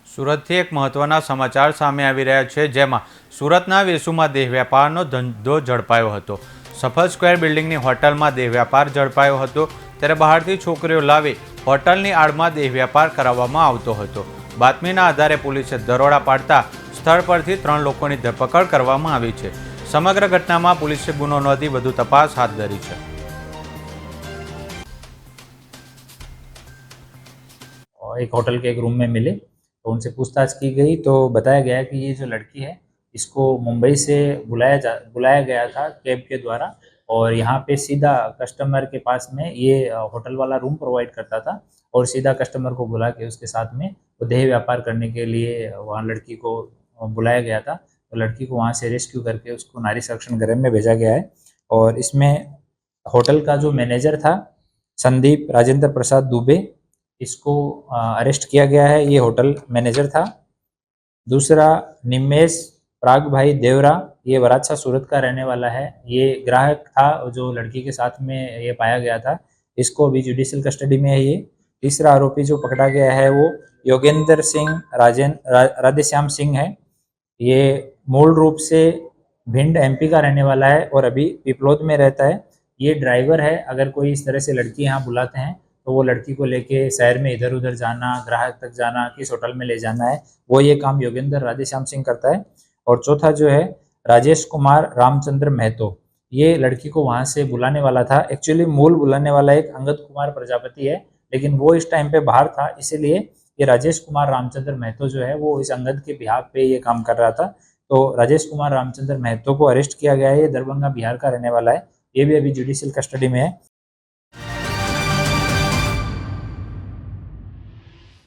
સુરતથી એક મહત્વના સમાચાર સામે આવી રહ્યા છે, જેમાં સુરતના વેસુમાં દેહ વ્યાપારનો ધંધો ઝડપાયો હતો। સફળ સ્ક્વેર બિલ્ડિંગની હોટલમાં દેહ વ્યાપાર ઝડપાયો હતો, ત્યારે બહારથી છોકરીઓ લાવી હોટલની આડમાં દેહ વ્યાપાર કરાવવામાં આવતો હતો। બાતમીના આધારે પોલીસે દરોડા પાડતા સ્થળ પરથી 3 લોકોની ધરપકડ કરવામાં આવી છે। સમગ્ર ઘટનામાં પોલીસે ગુનો નોંધી વધુ તપાસ હાથ ધરી છે। और एक होटल के एक रूम में मिले तो उनसे पूछताछ की गई तो बताया गया कि ये जो लड़की है इसको मुंबई से बुलाया गया था कैब के द्वारा और यहाँ पे सीधा कस्टमर के पास में ये होटल वाला रूम प्रोवाइड करता था और सीधा कस्टमर को बुला के उसके साथ में वो देह व्यापार करने के लिए वहाँ लड़की को बुलाया गया था। तो लड़की को वहाँ से रेस्क्यू करके उसको नारी संरक्षण गृह में भेजा गया है और इसमें होटल का जो मैनेजर था संदीप राजेंद्र प्रसाद दुबे, इसको अरेस्ट किया गया है। ये होटल मैनेजर था। दूसरा निमेश प्राग भाई देवरा, ये वराछा सूरत का रहने वाला है। ये ग्राहक था जो लड़की के साथ में ये पाया गया था, इसको अभी जुडिशियल कस्टडी में है। ये तीसरा आरोपी जो पकड़ा गया है वो योगेंद्र सिंह राधेश्याम सिंह है। ये मूल रूप से भिंड एमपी का रहने वाला है और अभी पिपलोद में रहता है। ये ड्राइवर है। अगर कोई इस तरह से लड़की यहाँ बुलाते हैं तो वो लड़की को लेके शहर में इधर उधर जाना, ग्राहक तक जाना, किस होटल में ले जाना है, वो ये काम योगेंद्र राधेश्याम सिंह करता है। और चौथा जो है राजेश कुमार रामचंद्र महतो, ये लड़की को वहाँ से बुलाने वाला था। एक्चुअली मूल बुलाने वाला एक अंगद कुमार प्रजापति है, लेकिन वो इस टाइम पे बाहर था, इसीलिए ये राजेश कुमार रामचंद्र महतो जो है वो इस अंगद के बिहाफ पे ये काम कर रहा था। तो राजेश कुमार रामचंद्र महतो को अरेस्ट किया गया है। ये दरभंगा बिहार का रहने वाला है। ये भी अभी जुडिशियल कस्टडी में है।